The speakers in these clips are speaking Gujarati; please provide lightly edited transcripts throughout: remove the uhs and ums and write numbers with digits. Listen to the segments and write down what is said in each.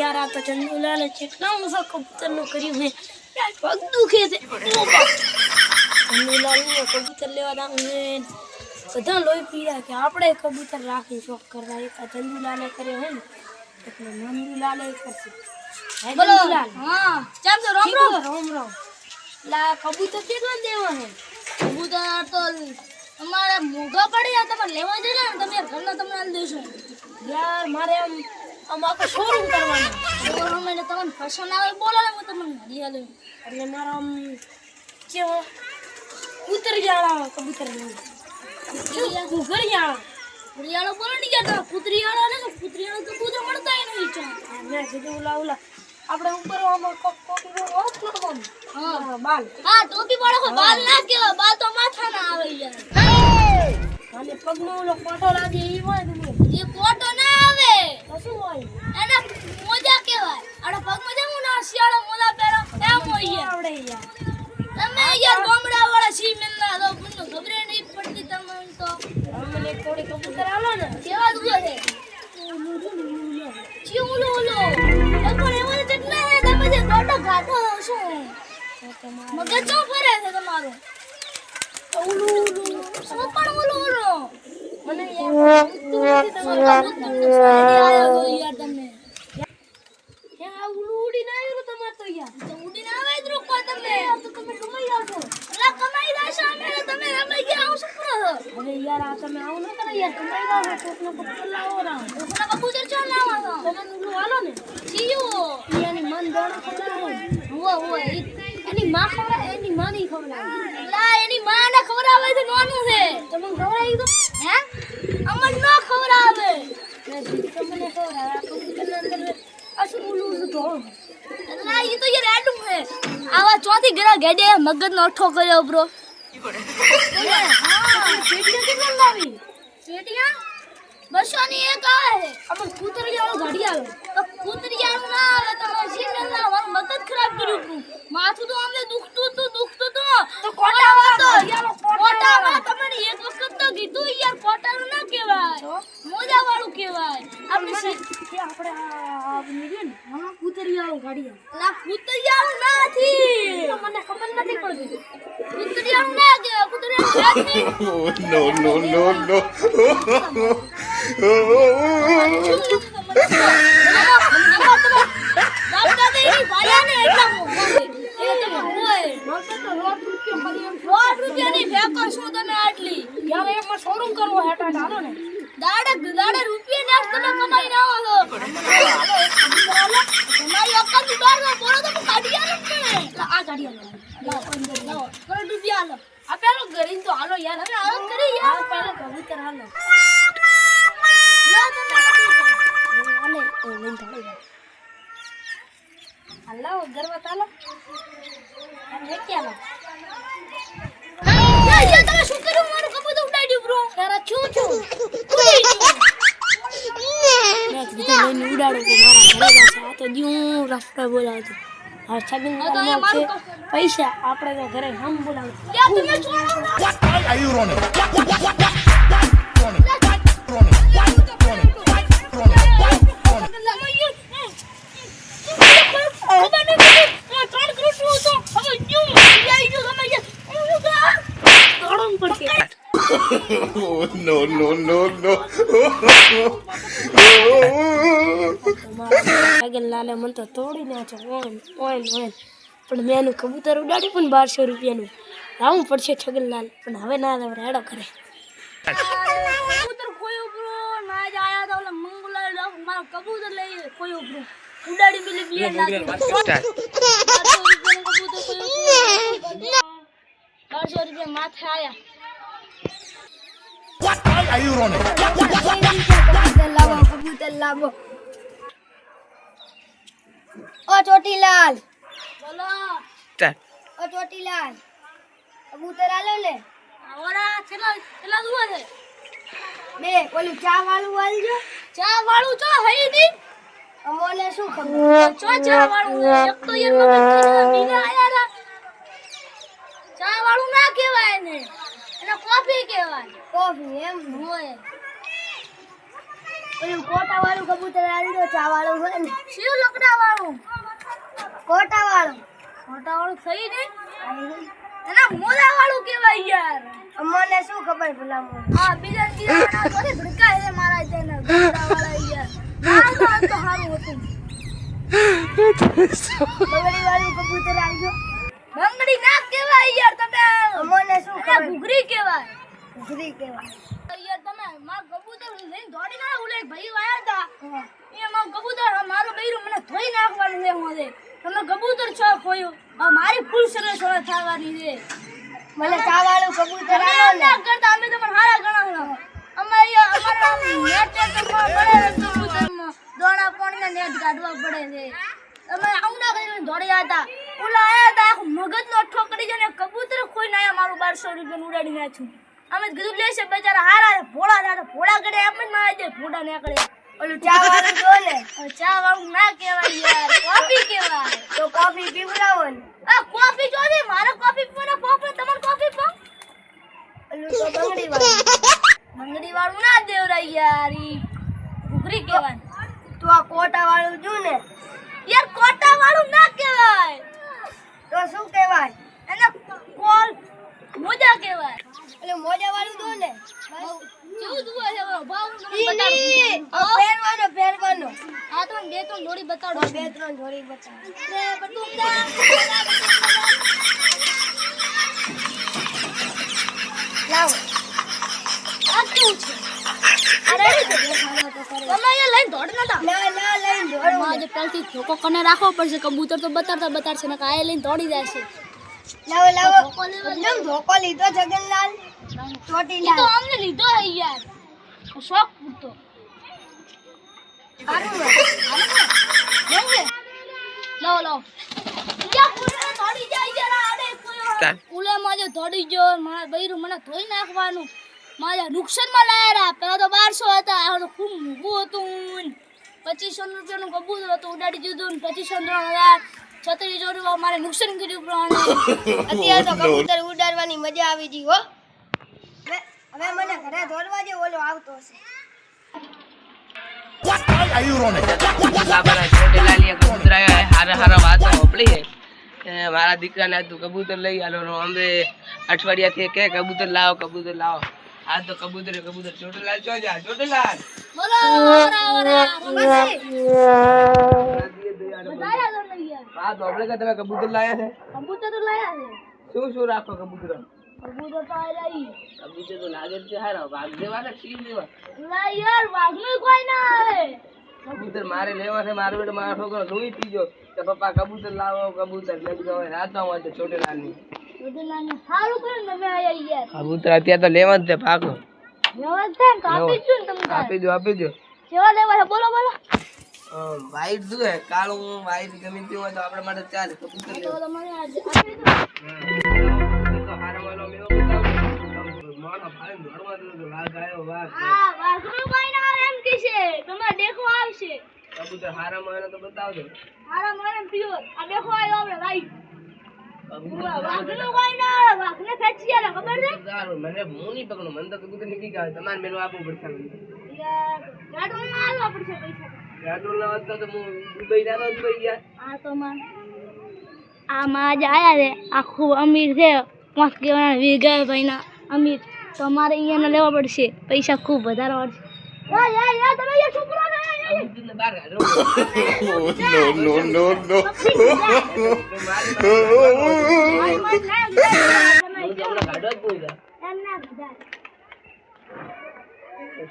यार आ तो चंदूलाल કેટલા મોસા કબૂતરનું કર્યું હે પગ દુખે છે ચંદૂલાલ ને કબૂતર લેવા દામ હે બધા લોહી પીડા કે આપણે કબૂતર રાખી શોખ કરવા એક ચંદૂલાલે કર્યો હે ને એટલે નંદુલાલે કરશે બોલો હા ચાલ તો રોમ રોમ લા કબૂતર કેટલા દેવા હે કબૂતર તો અમારે મોગા પડ્યા તમારે લેવા દેલા ને તમે ઘરના તમને આલ દેશો यार मारे हम आपको शोरूम करवाना शोरूम में તમને પસંદ આવે બોલો ને હું તમને હરી આલે એટલે મારા કેવો કુતરિયાળા કબૂતર કુતરિયાળો બોલો ને કે કુતરિયાળો ને કુતરિયાળો તો કૂતરો મળતા ય નહીં છે મેં કીધું ઓલા આપણે ઉપર આમાં કોપી ઓફ કરવાનું હા બાલ હા ટોપી વાળો બાલ ના કેવા બાલ તો માથા ના આવે યાર અને પગનો ઓલો કોટો લાગે ઈ હોય ને એ કોટો ના આવે તો શું હોય એના મોજા કહેવાય આડો પગ મોજા હું ના શિયાળો મોજા પહેરો એમ હોય આવડે યાર તમે યાર ગોમડા વાળા છી મેલના તો મને ખબર નહીં પડતી તમને તો મને થોડી કબૂતર આલો ને કેવા દુઓ છે છી ઓલો એ પણ એમાં કેટલા હે તમે જે કોટો ગાઠો શું મગજ ચો ફરે છે તમારો ઓલું શું પણ ઓલું મને યાર તમારો યાર તમે હે આ ઉડી ના આવ્યું તમાર તો યાર તો ઉડી ના આવે જ રોકો તમે તો તમે કમાઈ જાવ અલા કમાઈ જાશો અમે તમે રમાઈ ગયા આવ શું કરો અરે યાર આ તમે આવ ન કરો યાર કમાઈ જાવ કોકનો કબૂતર લાવો રામ કોકનો કબૂતર ચો લાવો તમે ઉલું હાલો ને જીયો યાની મન દોડો ખવડાવો હો એની માં ખવડાવે એની માં નહીં ખવડાવે લા એની માં ને ખવડાવે છે નોનું છે તમે ખવડાવી દો હે અમન ન ખવડાવે તમને ખવડાવે કબૂતર અંદર અસું ઉલું તો લા ઈ તો યાર એડું છે આવા ચોથી ગરા ગેડે મગજ નો અઠો કર્યો બ્રો હા પેટીયા કેટલા લાવી પેટીયા 200 ની એક આવે છે અમન કૂતરિયાળો ગાડી આવે તો કૂતરિયાળો ના આવે તો મશીન ના મારું મગજ ખરાબ કર્યું માથું તો અમને દુખતું તો કોટાવા તો યાર કોટાવા તમને એક વખત તો કીધું યાર કોટાનું ના કહેવાય મોજા વાળું કહેવાય આપણે કે આપણે આ મિલિયન હા કૂતરિયાળો ગાડી ના કૂતરિયાળો નથી તો મને ખબર નથી પડતી કૂતરિયાળો ના કે કૂતરિયાળો no શોરૂમ કરવો હેટા ચાલો ને દાડે રૂપિયા ને તમે કમાઈ ના આવો તમારી ઓકાત ની બહાર ના બોલો તો કાઢી આલો ને આ કાઢી આલો લાવો કરો રૂપિયા આલો આ પેલો ગરીન તો હાલો યાર હવે આવો કરી યાર પેલો કબૂતર હાલો લા તમે આલે ઓ લઈ થાળે હાલો ગરવા તાલો અને કેલો યાર તમે શું કર્યું મારું કબૂતર ઉડાડ્યું બ્રો તારા છું મેં કીધું લઈને ઉડાડો કે મારા ઘરે જશે આ તો જીવ રસ્તા બોલાવતો હા છગન છે પૈસા આપણે તો ઘરે હમ બોલાવો યાર તમે છોડો આર યુ રોને no આગળ લાલે મન તો તોડી નાખો ઓન પણ મેં એનું કબૂતર ઉડાડ્યું પણ 1200 રૂપિયાનું લાવવું પડશે છગનલાલ પણ હવે ના હેડો કરે કબૂતર ખોયો બ્રો ના જ આયા તો ઓલા મંગુલા મારો કબૂતર લઈ ખોયો બ્રો ઉડાડી મિલી પ્લેન નાખી 1200 રૂપિયા માથે આયા What are you running? કબૂતર લાવો ઓ ચોટીલાલ બોલો ઓ ચોટીલાલ કબૂતર આલો લે આવરા છેલા દુવા છે બે ઓલું ચા વાળું આલજો ચા વાળું ચો હઈ દી અમોને શું ખબર ચા વાળું એક તો યાર મગજ બીના આયા ચા વાળું ના કહેવાય ને એને કોફી કહેવાય કોફી એમ હોય પેલું કોટાવાળું કબૂતર આવી ગયો ચાવાળું હોય ને શિવ લોકડાવાળું કોટાવાળું સહી ને એના મોલાવાળું કહેવાય યાર અમને શું ખબર ભલામણ આ બીજા થોડી ભડકાય છે મારા તેને કોટાવાળા યાર આ તો હારું હતું બંગડી વાળું કબૂતર આવી ગયો બંગડી ના કહેવાય યાર તમે અમને શું ખબર ઘુઘરી કહેવાય યાર તમે માર કબૂતર લઈને દોડી ના ઉલે ભાઈ આયા હતા એ માર કબૂતર મારું બૈરું મને ધોઈ નાખવાનું છે મોદે તમે કબૂતર છો ખોયું મારી ફૂલ સરસ થવાની છે મને ચાવાળું કબૂતર આવો ને કરતા અમે તમને હારા ગણા અમે અમારા નેટ માં પડે કબૂતરમાં દોણા પાણીના નેટ કાઢવા પડે છે અમે આઉના કરીને દોડી હતા ઓલા આયા હતા મગજનો ઠોકરી જને કબૂતર ખોઈને આયા મારું 1200 રૂપિયા ઉડાડી નાખ્યું અમે કીધું લેશે બચારા હારા ભોળા ગડે એમ જ મારા દે ભોડા નીકળે ઓલું ચા વાળું જો ને ચા વાળું ના કહેવાય યાર કોફી કહેવાય તો કોફી પીવડાવો ને આ કોફી જો ને મારે કોફી પીવાનો કોફી તમાર કોફી પા ઓલું તો બંગડી વાળું ના દેવરાય યાર ઈ ઘુઘરી કહેવાય તો આ કોટા વાળું જો ને યાર કોટા વાળું ના કહેવાય તો શું કહેવાય એને કોલ મોજા કહેવાય એટલે મોજા વાળું દો ને કેવું દુવા છે ભાવ પહેરવાનો આ તો બે ત્રણ જોડી બતાડો લે બટુંગા લાવો આ કેવું છે અરે તમે એ લઈને દોડ નતા ના લઈને દોડ માજે પહેલથી ધોકો કને રાખવો પડશે કબૂતર તો બતાડશે ને કાય લઈને દોડી જશે લાવો ધોકો લીધો જગનલાલ ચોટીલાલ તો અમને લીધો હે યાર શોખ પૂરતો હારું લાવો યા પૂરે દોડી જાય જરા આડે કોઈ ઉલે માજે દોડી ગયો મારા બૈરું મને ધોઈ નાખવાનું મારા નુકસાનમાં લાયા પેલા તો 1200 હતા હવે તો ખૂબ મોંઘું હતું 2500 રૂપિયાનું કબૂતર હતું ઉડાડી દીધું 2500 છત્રી જોડવા મારે નુકસાન કર્યું પ્રાણ અત્યારે તો કબૂતર ઉડાડવાની મજા આવી ગઈ હો હવે મને ઘરે દોડવા જે ઓલો આવતો હશે What are you running? છોટેલાલીએ કબૂતર આયા હારા વાતો હોપલી હે મારા દીકરાને તું કબૂતર લઈ આલો અમે અઠવાડિયાથી કે કબૂતર લાવો આ તો કબૂતર છોટેલાલ ચો જા છોટેલાલ બોલો ઓરા બધાયા તો યાર આ તો આપણે કે તમે કબૂતર લાયા છે કબૂતર તો લાયા છે શું રાખો કબૂતર તો આઈ કબૂતર તો લાગે છે હારા વાઘ દેવા ને સીલ દેવા લા યાર વાઘનું કોઈ ના આવે કબૂતર મારે લેવા છે મારો બેટો મારો છોકરો લોહી પીજો કે પપ્પા કબૂતર લાવો કબૂતર મેં કીધું રાતમાં હોય તો છોટેલાલની સારું કર્યું તમે આયા યાર કબૂતર અત્યારે તો લેવા જ છે ભાગો લેવા છે કાપી જ છું તમે આપી દો સેવા લેવા છે બોલો વાઈટ દુ હે કાળું વાઈટ ગમે તે હોય તો આપણે માટે ચાલે કબૂતર તો લેવા તમને આપી દો તો હારા વાળો મેળો બતાવો માનો ભાઈ દોડવા દો લાગ આવ્યો વાઘ હા વાઘનું કોઈ ના આવે એમ કે છે તમે દેખો આવશે કબૂતર હારા માનો તો બતાવજો હારા મને પ્યોર આ દેખો આવ્યો આપણે રાઈટ વાઘનું કોઈ ના આવે વાઘને ખેંચી આલે ખબર છે સારું મને હું નહીં પકડું મને તો કબૂતર નીકળી ગયા તમારે મેળો આપવું પડશે યાર ગાડો માં આવવા પડશે પૈસા ગાડું ના હોત તો હું દુબઈ ના હોત ભાઈ યાર આ તો માં આ માં જ આયા રે આખું અમીર છે 5 કેવાના વીઘા ભાઈના અમીર તમારે અહીંયા લેવા પડશે પૈસા ખૂબ વધારે પડશે યા તમે યા છોકરો ને કબૂતરને બહાર કાઢો No. કાઢો જ પૂછા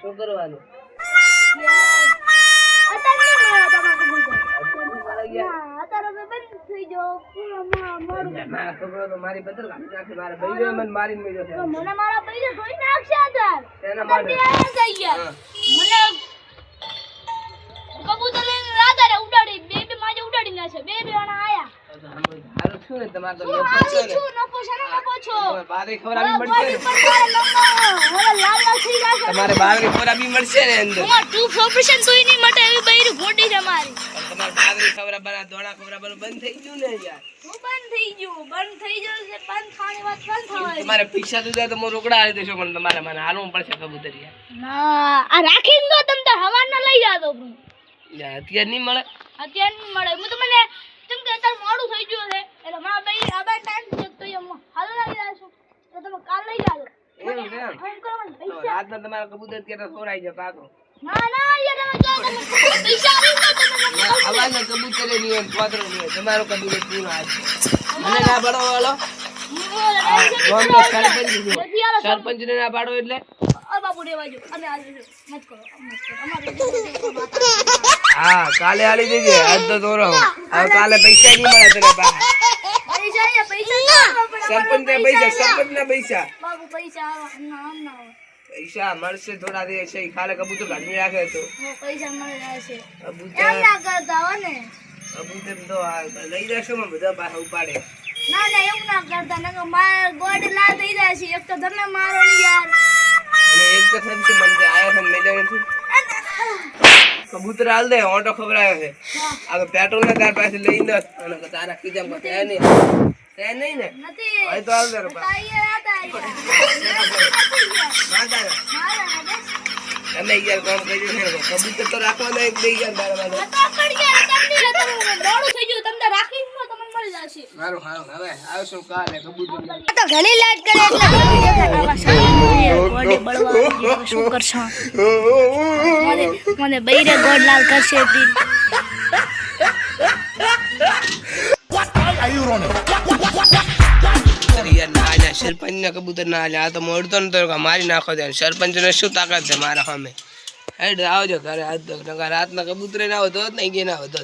શું કરવાનું મારા છોકરો તો મારી બદલ કાઢી નાખે મારા ભાઈ મને મારીને મેળ્યો છે મને મારા પૈસા જોઈ નાખશે આધાર તેના માટે મને કબૂતર લઈને રાધારે ઉડાડી બે માજે ઉડાડી નાખે બે જણા આયા હારું છું ને તમારે તો શું નફો છે ને નફો છો બારે ખવડાવી મળશે તમારે બારે ખવડાવી મળશે ને અંદર ટુ પ્રોફેશન તોય નહીં માટે એવી બૈરી ગોડી છે મારી તમારે બારે ખવડાવવાના દોણા ખવડાવવાનું બંધ થઈ ગયું ને યાર હું બંધ થઈ ગયું છે બંધ ખાવાની વાત બંધ થવાય તમારે પૈસા તો જાય તો હું રોકડા આવી દેશો પણ તમારે મને હાલવું પડશે કબૂતર યાર ના આ રાખીને દો તમ તો હવારના લઈ જાતો હું અત્યારે નહીં મળે અત્યારે નહીં મળે હું તો મને કેમ કે અત્યારે મોડું થઈ ગયું છે એટલે મારા ભાઈ આ બાર ટાઈમ છે તો એમ હાલો લાવી રહ્યા છું તો તમે કાલ લઈ જાજો એવું છે એમ? ફોન કરો મને તો પૈસા રાતના તમારા કબૂતર ક્યારે સોરાઈ જાય પાછો ના ના યાર તમે જો તમે પૈસા આવી ગયો તમે અમારના કબૂતરે નહીં હોય પોતરો નહીં હોય તમારો કબૂતર પૂરો આજ મને ના પાડો વાળો સરપંચ ને ના પાડો એટલે બાપુ રેવાજો અને આજે મત કરો અમારે હા કાલે આલી દેજે આજ તો દોરો હવે કાલે પૈસા નહીં મળે તને પાસે પૈસા સરપંચ ના પૈસા બાબુ પૈસા નામ ના હોય પૈસા મળશે થોડા દિવસ છે કાલે કબૂતર ઘરની રાખે તો પૈસા મળી જશે કબૂતર એમ ના કરતા હો ને કબૂતર તો લઈ જશો માં બધા પાસે ઉપાડે ના ના એવું ના કરતા નકર માર ગોડ લા થઈ જાય છે એક તો તમે મારો ને યાર અને એક તો સબ છે મને આયા છે મેલે નથી કબૂતર હાલ દે ઓટો ખબરાયો છે આ પેટ્રોલ ના તાર પાસે લઈ દસ અને તારા ખીજામ કો તે નહીં ને નથી હવે તો હાલ દે રૂપા તાઈએ હતા ના તારા તમે યાર કામ કરી છે કબૂતર તો રાખવાનો એક બે યાર બાર બાર તો પડી ગયા તમને દોડું થઈ ગયું તમને રાખી ન તમને મળી જશે સારું હવે આવશું કાલે કબૂતર તો ઘણી લાઈટ કરે એટલે ગોડે બળવા શું કરશો મને બૈરે ગોડલાલ કરશે યાર ના જા સરપંચ ના કબૂતર ના જા આ તો મોડતો ન તો મારી નાખો દે સરપંચ ને શું તાકાત છે મારા સામે હેડ આવજો ઘરે આજ તો રાતના કબૂતરે ના હોય તો જ નહીં કે ના હોય તો